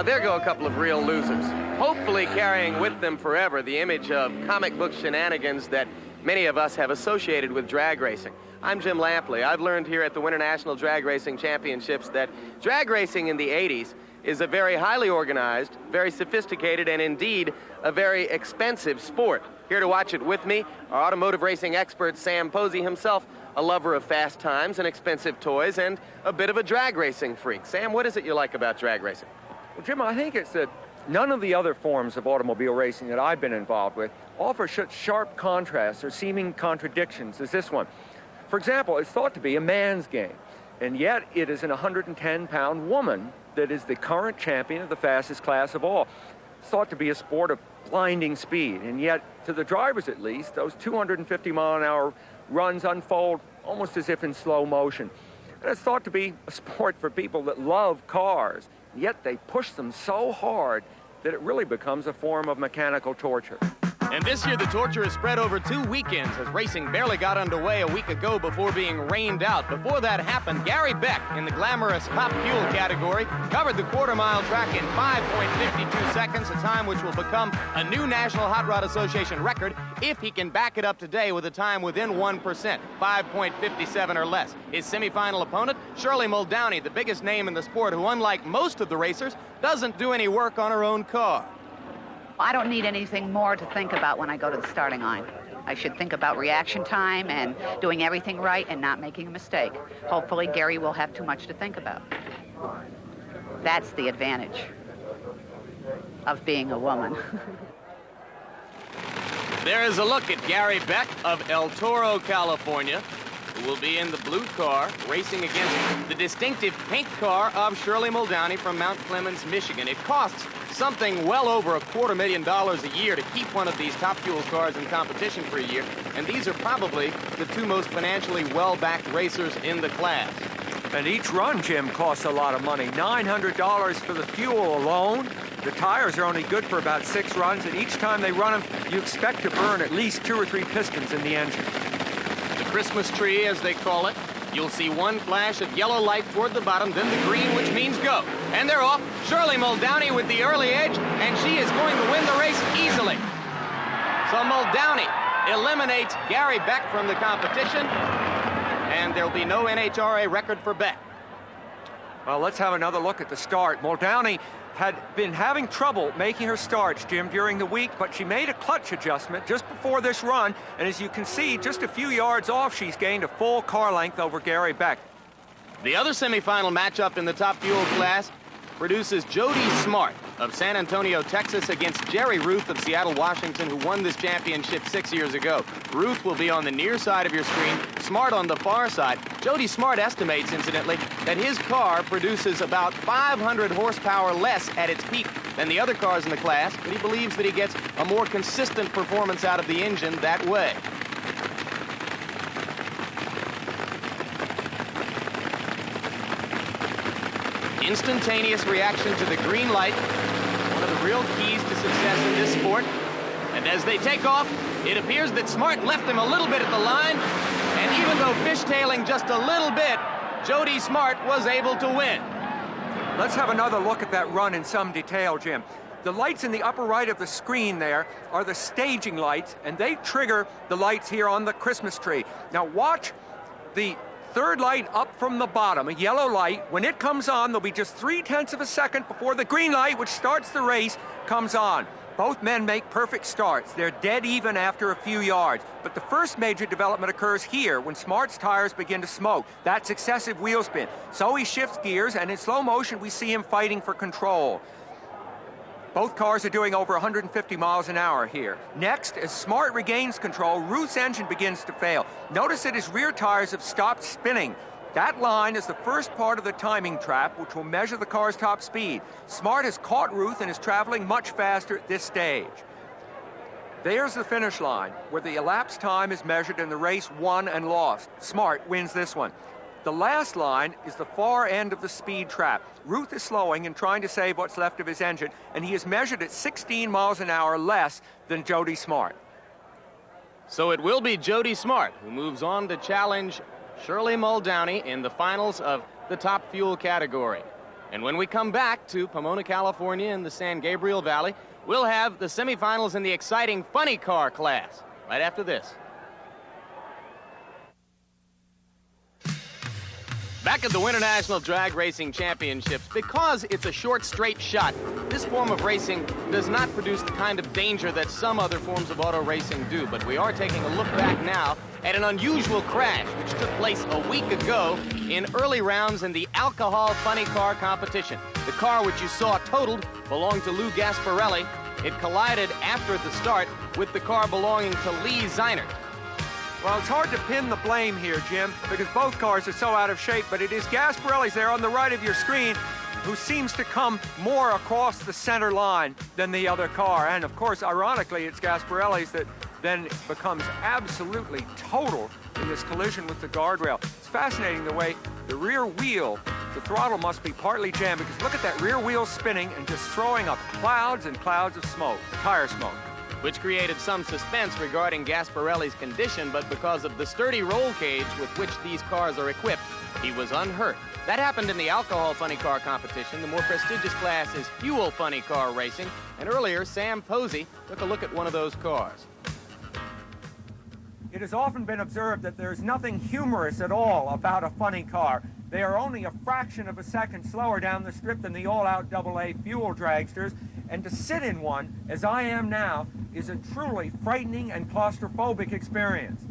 Now, there go a couple of real losers, hopefully carrying with them forever the image of comic book shenanigans that many of us have associated with drag racing. I'm Jim Lampley. I've learned here at the Winternational Drag Racing Championships that drag racing in the 80s is a very highly organized, very sophisticated, and indeed a very expensive sport. Here to watch it with me, our automotive racing expert Sam Posey, himself a lover of fast times and expensive toys and a bit of a drag racing freak. Sam, what is it you like about drag racing? Well, Jim, I think it's that none of the other forms of automobile racing that I've been involved with offer such sharp contrasts or seeming contradictions as this one. For example, it's thought to be a man's game, and yet it is an 110-pound woman that is the current champion of the fastest class of all. It's thought to be a sport of blinding speed, and yet, to the drivers at least, those 250-mile-an-hour runs unfold almost as if in slow motion. And it's thought to be a sport for people that love cars, yet they push them so hard that it really becomes a form of mechanical torture. And this year, the torture is spread over 2 weekends as racing barely got underway a week ago before being rained out. Before that happened, Gary Beck, in the glamorous Top Fuel category, covered the quarter-mile track in 5.52 seconds, a time which will become a new National Hot Rod Association record if he can back it up today with a time within 1%, 5.57 or less. His semifinal opponent, Shirley Muldowney, the biggest name in the sport, who, unlike most of the racers, doesn't do any work on her own car. I don't need anything more to think about when I go to the starting line. I should think about reaction time and doing everything right and not making a mistake. Hopefully, Gary will have too much to think about. That's the advantage of being a woman. There is a look at Gary Beck of El Toro, California, who will be in the blue car racing against the distinctive pink car of Shirley Muldowney from Mount Clemens, Michigan. It costs something well over $250,000 a year to keep one of these Top Fuel cars in competition for a year, and these are probably the 2 most financially well-backed racers in the class. And each run, Jim, costs a lot of money. $900 for the fuel alone. The tires are only good for about 6 runs, and each time they run them, you expect to burn at least 2 or 3 pistons in the engine. The Christmas tree, as they call it. You'll see one flash of yellow light toward the bottom, then the green, which means go. And they're off. Shirley Muldowney with the early edge, and she is going to win the race easily. So Muldowney eliminates Gary Beck from the competition, and there'll be no NHRA record for Beck. Well, let's have another look at the start. Muldowney had been having trouble making her starts, Jim, during the week, but she made a clutch adjustment just before this run, and as you can see, just a few yards off, she's gained a full car length over Gary Beck. The other semifinal matchup in the Top Fuel class produces Jody Smart of San Antonio, Texas, against Jerry Ruth of Seattle, Washington, who won this championship 6 years ago. Ruth will be on the near side of your screen, Smart on the far side. Jody Smart estimates, incidentally, that his car produces about 500 horsepower less at its peak than the other cars in the class, but he believes that he gets a more consistent performance out of the engine that way. Instantaneous reaction to the green light, one of the real keys to success in this sport. And as they take off, it appears that Smart left him a little bit at the line, and even though fishtailing just a little bit, Jody Smart was able to win. Let's have another look at that run in some detail, Jim. The lights in the upper right of the screen there are the staging lights, and they trigger the lights here on the Christmas tree. Now watch the third light up from the bottom, a yellow light. When it comes on, there'll be just 0.3 of a second before the green light, which starts the race, comes on. Both men make perfect starts. They're dead even after a few yards. But the first major development occurs here when Smart's tires begin to smoke. That's excessive wheel spin. So he shifts gears, and in slow motion, we see him fighting for control. Both cars are doing over 150 miles an hour here. Next, as Smart regains control, Ruth's engine begins to fail. Notice that his rear tires have stopped spinning. That line is the first part of the timing trap, which will measure the car's top speed. Smart has caught Ruth and is traveling much faster at this stage. There's the finish line, where the elapsed time is measured and the race won and lost. Smart wins this one. The last line is the far end of the speed trap. Ruth is slowing and trying to save what's left of his engine, and he is measured at 16 miles an hour less than Jody Smart. So it will be Jody Smart who moves on to challenge Shirley Muldowney in the finals of the Top Fuel category. And when we come back to Pomona, California in the San Gabriel Valley, we'll have the semifinals in the exciting funny car class right after this. Back at the Winternational Drag Racing Championships, because it's a short, straight shot, this form of racing does not produce the kind of danger that some other forms of auto racing do. But we are taking a look back now at an unusual crash which took place a week ago in early rounds in the alcohol funny car competition. The car which you saw totaled belonged to Lou Gasparelli. It collided after the start with the car belonging to Lee Zeinert. Well, it's hard to pin the blame here, Jim, because both cars are so out of shape, but it is Gasparelli's there on the right of your screen who seems to come more across the center line than the other car. And, of course, ironically, it's Gasparelli's that then becomes absolutely total in this collision with the guardrail. It's fascinating the way the rear wheel, the throttle must be partly jammed, because look at that rear wheel spinning and just throwing up clouds and clouds of smoke, tire smoke. Which created some suspense regarding Gasparelli's condition, but because of the sturdy roll cage with which these cars are equipped, he was unhurt. That happened in the alcohol funny car competition. The more prestigious class is fuel funny car racing, and earlier Sam Posey took a look at one of those cars. It has often been observed that there's nothing humorous at all about a funny car. They are only a fraction of a second slower down the strip than the all-out AA fuel dragsters, and to sit in one, as I am now, is a truly frightening and claustrophobic experience.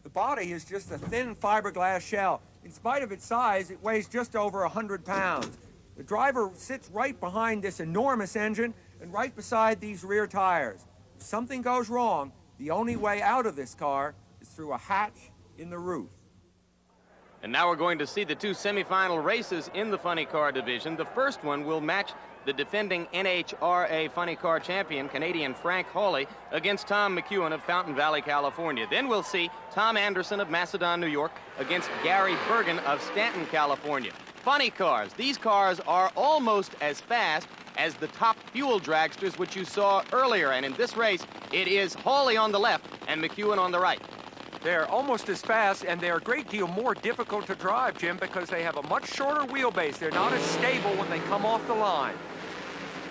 The body is just a thin fiberglass shell. In spite of its size, it weighs just over 100 pounds. The driver sits right behind this enormous engine and right beside these rear tires. If something goes wrong, the only way out of this car is through a hatch in the roof. And now we're going to see the two semifinal races in the funny car division. The first one will match the defending NHRA funny car champion, Canadian Frank Hawley, against Tom McEwen of Fountain Valley, California. Then we'll see Tom Anderson of Macedon, New York, against Gary Bergen of Stanton, California. Funny cars. These cars are almost as fast as the top fuel dragsters, which you saw earlier. And in this race, it is Hawley on the left and McEwen on the right. They're almost as fast, and they're a great deal more difficult to drive, Jim, because they have a much shorter wheelbase. They're not as stable when they come off the line.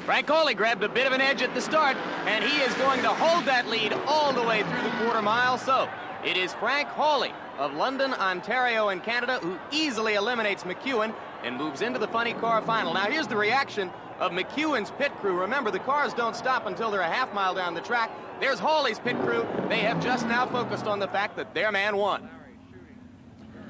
Frank Hawley grabbed a bit of an edge at the start, and he is going to hold that lead all the way through the quarter mile. So it is Frank Hawley of London, Ontario, and Canada who easily eliminates McEwen and moves into the funny car final. Now here's the reaction of McEwen's pit crew. Remember, the cars don't stop until they're a half mile down the track. There's Hawley's pit crew. They have just now focused on the fact that their man won.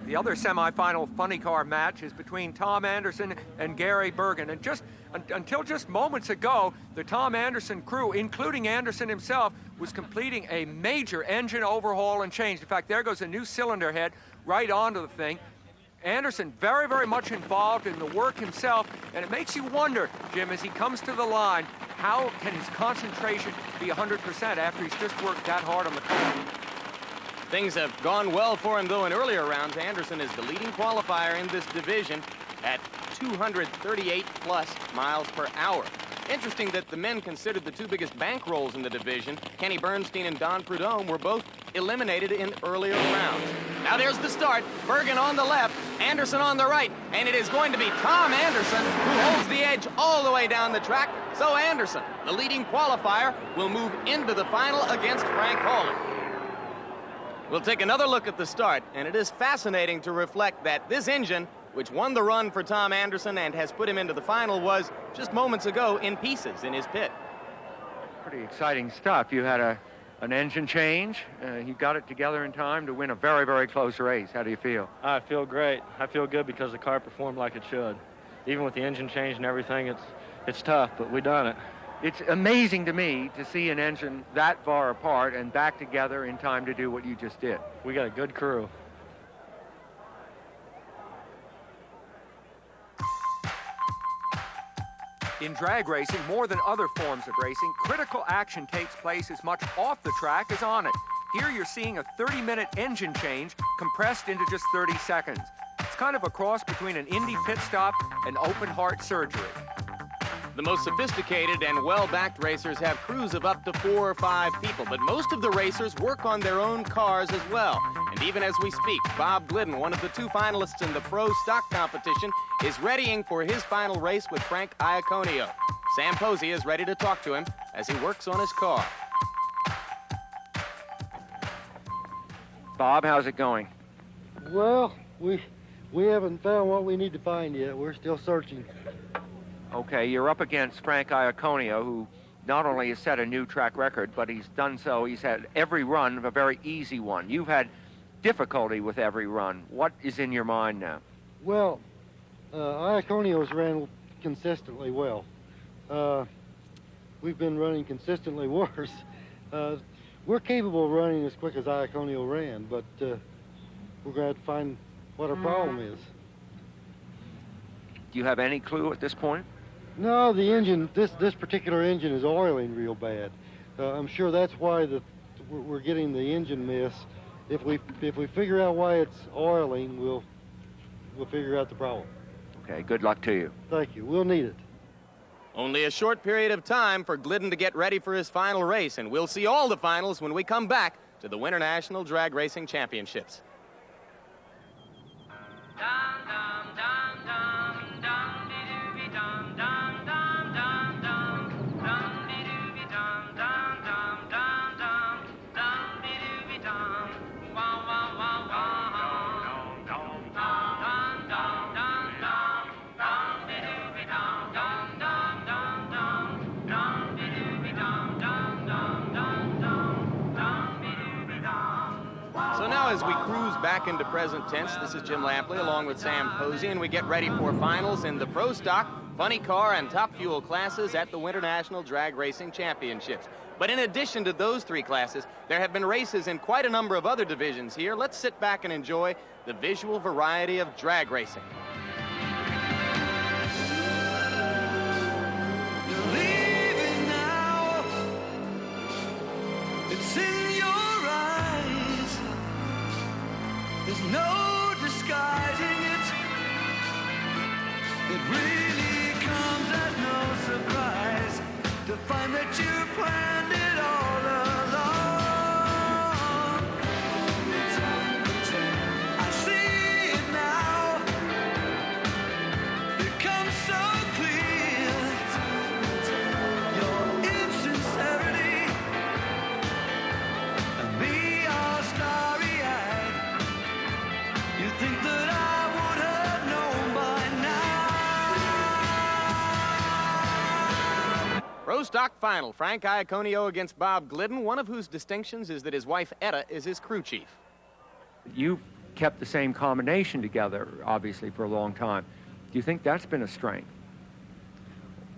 The other semifinal funny car match is between Tom Anderson and Gary Bergen. And until just moments ago, the Tom Anderson crew, including Anderson himself, was completing a major engine overhaul and change. In fact, there goes a new cylinder head right onto the thing. Anderson very, very much involved in the work himself, and it makes you wonder, Jim, as he comes to the line, how can his concentration be 100% after he's just worked that hard on the car? Things have gone well for him, though, in earlier rounds. Anderson is the leading qualifier in this division at 238+ miles per hour. Interesting that the men considered the two biggest bankrolls in the division, Kenny Bernstein and Don Prudhomme, were both eliminated in earlier rounds. Now there's the start. Bergen on the left, Anderson on the right, and it is going to be Tom Anderson who holds the edge all the way down the track. So Anderson, the leading qualifier, will move into the final against Frank Hawley. We'll take another look at the start, and it is fascinating to reflect that this engine, which won the run for Tom Anderson and has put him into the final, was just moments ago in pieces in his pit. Pretty exciting stuff. You had an engine change. You got it together in time to win a very, very close race. How do you feel? I feel great. I feel good because the car performed like it should. Even with the engine change and everything, it's tough, but we done it. It's amazing to me to see an engine that far apart and back together in time to do what you just did. We got a good crew. In drag racing, more than other forms of racing, critical action takes place as much off the track as on it. Here you're seeing a 30-minute engine change compressed into just 30 seconds. It's kind of a cross between an Indy pit stop and open heart surgery. The most sophisticated and well-backed racers have crews of up to 4 or 5 people, but most of the racers work on their own cars as well. And even as we speak, Bob Glidden, one of the 2 finalists in the pro stock competition, is readying for his final race with Frank Iaconio. Sam Posey is ready to talk to him as he works on his car. Bob, how's it going? Well, we haven't found what we need to find yet. We're still searching. Okay, you're up against Frank Iaconio, who not only has set a new track record, but he's done so. He's had every run a very easy one. You've had difficulty with every run. What is in your mind now? Well, Iaconio's ran consistently well. We've been running consistently worse. We're capable of running as quick as Iaconio ran, but we're going to have to find what our problem is. Do you have any clue at this point? No, the engine, this particular engine is oiling real bad. I'm sure that's why we're getting the engine miss. If we figure out why it's oiling, we'll figure out the problem. Okay, good luck to you. Thank you. We'll need it. Only a short period of time for Glidden to get ready for his final race, and we'll see all the finals when we come back to the Winternational Drag Racing Championships. So now as we cruise back into present tense, this is Jim Lampley along with Sam Posey, and we get ready for finals in the Pro Stock, Funny Car, and Top Fuel classes at the Winternational Drag Racing Championships. But in addition to those 3 classes, there have been races in quite a number of other divisions here. Let's sit back and enjoy the visual variety of drag racing. There's no disguising it. It really comes as no surprise to find that you planned it all along. I see it now. It comes so clear. Your insincerity and me all starry-eyed. You think that I would have known by now? Pro Stock final, Frank Iaconio against Bob Glidden, one of whose distinctions is that his wife Etta is his crew chief. You've kept the same combination together, obviously, for a long time. Do you think that's been a strength?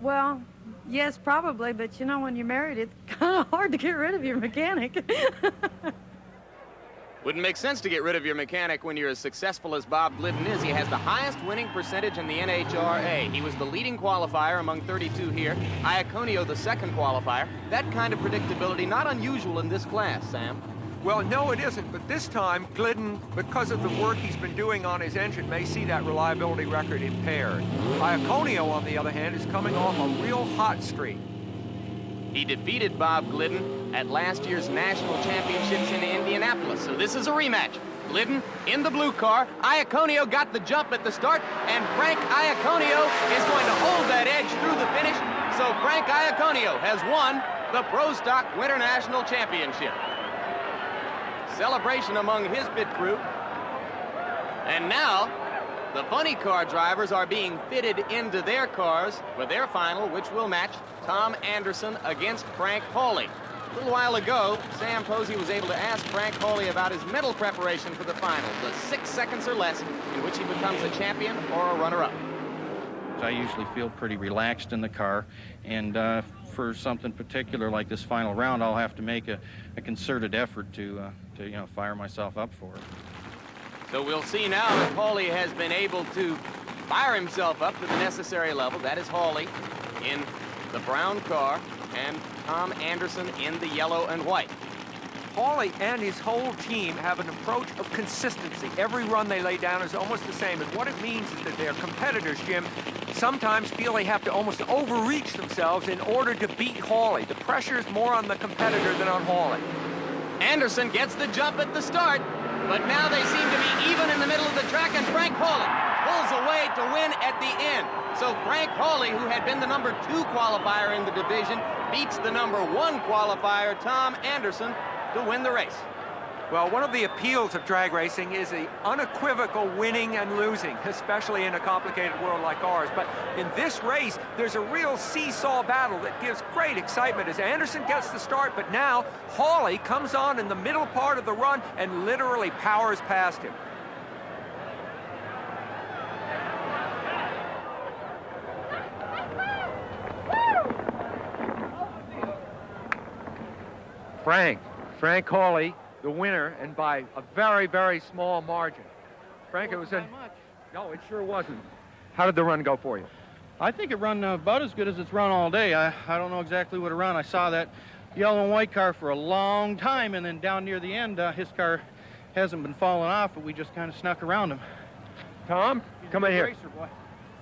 Well, yes, probably, but you know, when you're married, it's kind of hard to get rid of your mechanic. Wouldn't make sense to get rid of your mechanic when you're as successful as Bob Glidden is. He has the highest winning percentage in the NHRA. He was the leading qualifier among 32 here. Iaconio, the second qualifier. That kind of predictability, not unusual in this class, Sam. Well, no, it isn't. But this time, Glidden, because of the work he's been doing on his engine, may see that reliability record impaired. Iaconio, on the other hand, is coming off a real hot streak. He defeated Bob Glidden at last year's national championships in Indianapolis. So this is a rematch. Glidden in the blue car. Iaconio got the jump at the start, and Frank Iaconio is going to hold that edge through the finish. So Frank Iaconio has won the Pro Stock Winternational Championship. Celebration among his pit crew. And now, the funny car drivers are being fitted into their cars for their final, which will match Tom Anderson against Frank Hawley. A little while ago, Sam Posey was able to ask Frank Hawley about his mental preparation for the final, the 6 seconds or less in which he becomes a champion or a runner-up. I usually feel pretty relaxed in the car, and for something particular like this final round, I'll have to make a concerted effort to fire myself up for it. So we'll see now if Hawley has been able to fire himself up to the necessary level. That is Hawley in the brown car and Tom Anderson in the yellow and white. Hawley and his whole team have an approach of consistency. Every run they lay down is almost the same, and what it means is that their competitors, Jim, sometimes feel they have to almost overreach themselves in order to beat Hawley. The pressure is more on the competitor than on Hawley. Anderson gets the jump at the start. But now they seem to be even in the middle of the track, and Frank Hawley pulls away to win at the end. So Frank Hawley, who had been the #2 qualifier in the division, beats the #1 qualifier, Tom Anderson, to win the race. Well, one of the appeals of drag racing is the unequivocal winning and losing, especially in a complicated world like ours. But in this race, there's a real seesaw battle that gives great excitement as Anderson gets the start, but now Hawley comes on in the middle part of the run and literally powers past him. Frank Hawley, the winner, and by a very, very small margin. Frank, it was no, it sure wasn't. How did the run go for you? I think it run about as good as it's run all day. I don't know exactly what it run. I saw that yellow and white car for a long time, and then down near the end, his car hasn't been falling off, but we just kind of snuck around him. Tom, come in here. Racer, boy.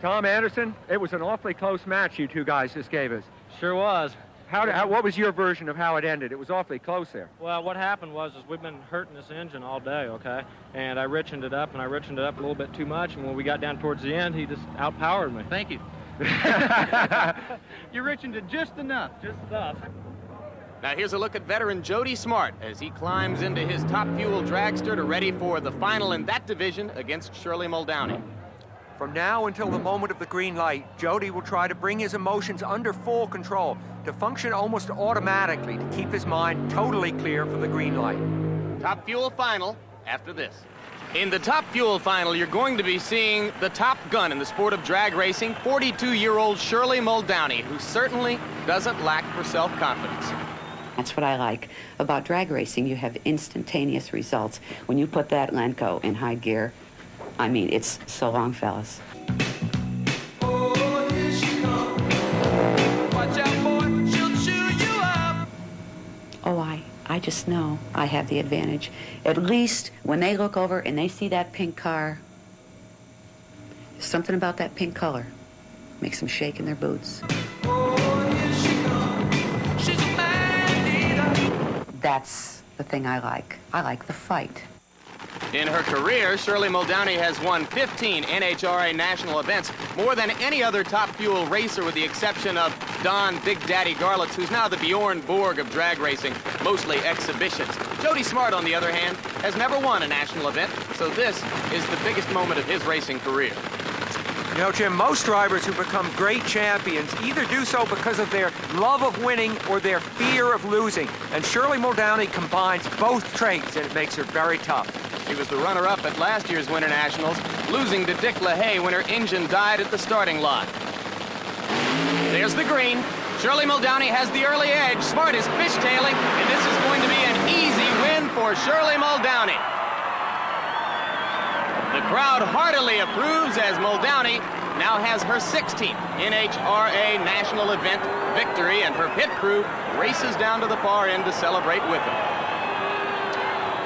Tom Anderson, it was an awfully close match you two guys just gave us. Sure was. What was your version of how it ended? It was awfully close there. Well, what happened was we've been hurting this engine all day, okay? And I richened it up, and I richened it up a little bit too much, and when we got down towards the end, he just outpowered me. Thank you. You richened it just enough. Just enough. Now here's a look at veteran Jody Smart as he climbs into his Top Fuel dragster to ready for the final in that division against Shirley Muldowney. From now until the moment of the green light, Jody will try to bring his emotions under full control, to function almost automatically, to keep his mind totally clear for the green light. Top Fuel final after this. In the Top Fuel final, you're going to be seeing the top gun in the sport of drag racing, 42-year-old Shirley Muldowney, who certainly doesn't lack for self-confidence. That's what I like about drag racing. You have instantaneous results. When you put that Lenco in high gear, I mean, it's so long, fellas. Oh, here she comes. Watch out, boy, she'll chew you up. Oh, I just know I have the advantage. At least when they look over and they see that pink car, something about that pink color makes them shake in their boots. Oh, here she comes. She's a man-eater. That's the thing I like. I like the fight. In her career, Shirley Muldowney has won 15 NHRA national events, more than any other Top Fuel racer with the exception of Don Big Daddy Garlitz, who's now the Bjorn Borg of drag racing, mostly exhibitions. Jody Smart, on the other hand, has never won a national event, so this is the biggest moment of his racing career. You know, Jim, most drivers who become great champions either do so because of their love of winning or their fear of losing. And Shirley Muldowney combines both traits, and it makes her very tough. She was the runner-up at last year's Winternationals, losing to Dick LaHaye when her engine died at the starting lot. There's the green. Shirley Muldowney has the early edge. Smart is fishtailing, and this is going to be an easy win for Shirley Muldowney. The crowd heartily approves as Muldowney now has her 16th NHRA national event victory, and her pit crew races down to the far end to celebrate with her.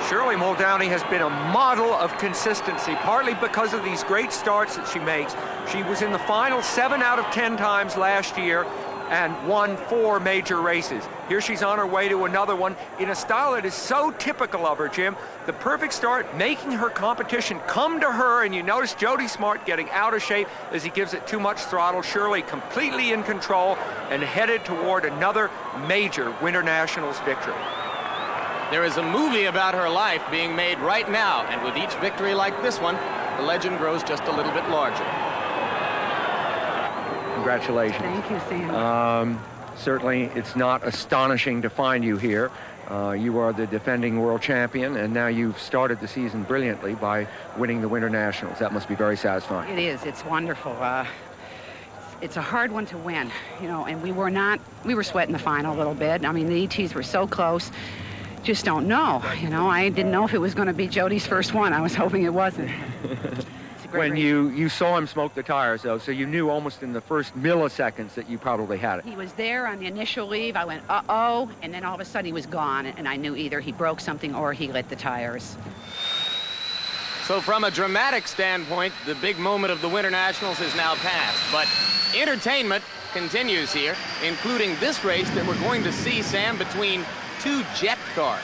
Shirley Muldowney has been a model of consistency, partly because of these great starts that she makes. She was in the final 7 out of 10 times last year and won 4 major races. Here she's on her way to another one in a style that is so typical of her, Jim. The perfect start, making her competition come to her, and you notice Jody Smart getting out of shape as he gives it too much throttle. Shirley completely in control and headed toward another major Winternationals victory. There is a movie about her life being made right now, and with each victory like this one, the legend grows just a little bit larger. Congratulations. Thank you, Sam. Certainly, it's not astonishing to find you here. You are the defending world champion, and now you've started the season brilliantly by winning the Winternationals. That must be very satisfying. It is. It's wonderful. It's a hard one to win, you know, and we were sweating the final a little bit. I mean, the ETs were so close. Just don't know, you know. I didn't know if it was going to be Jody's first one. I was hoping it wasn't. When you saw him smoke the tires, though, so you knew almost in the first milliseconds that you probably had it. He was there on the initial leave. I went, uh-oh, and then all of a sudden he was gone, and I knew either he broke something or he lit the tires. So from a dramatic standpoint, the big moment of the Winternationals is now past, but entertainment continues here, including this race that we're going to see, Sam, between 2 jet cars.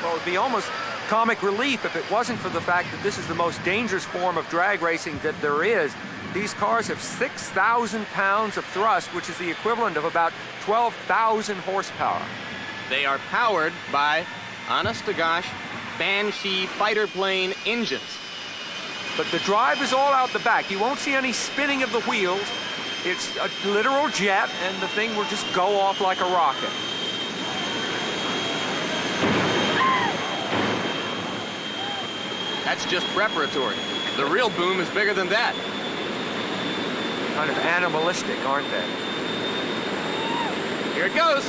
Well, it would be almost comic relief if it wasn't for the fact that this is the most dangerous form of drag racing that there is. These cars have 6,000 pounds of thrust, which is the equivalent of about 12,000 horsepower. They are powered by, honest to gosh, Banshee fighter plane engines. But the drive is all out the back. You won't see any spinning of the wheels. It's a literal jet, and the thing will just go off like a rocket. That's just preparatory. The real boom is bigger than that. Kind of animalistic, aren't they? Here it goes.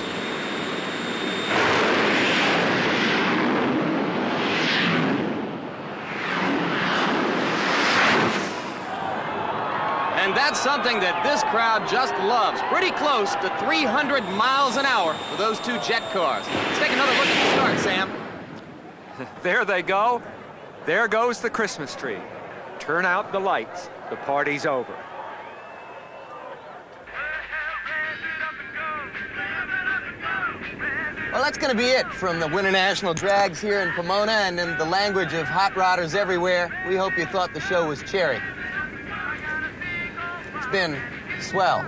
And that's something that this crowd just loves. Pretty close to 300 miles an hour for those two jet cars. Let's take another look at the start, Sam. There they go. There goes the Christmas tree. Turn out the lights. The party's over. Well, that's going to be it from the Winternational Drags here in Pomona, and in the language of hot rodders everywhere, we hope you thought the show was cherry. It's been swell.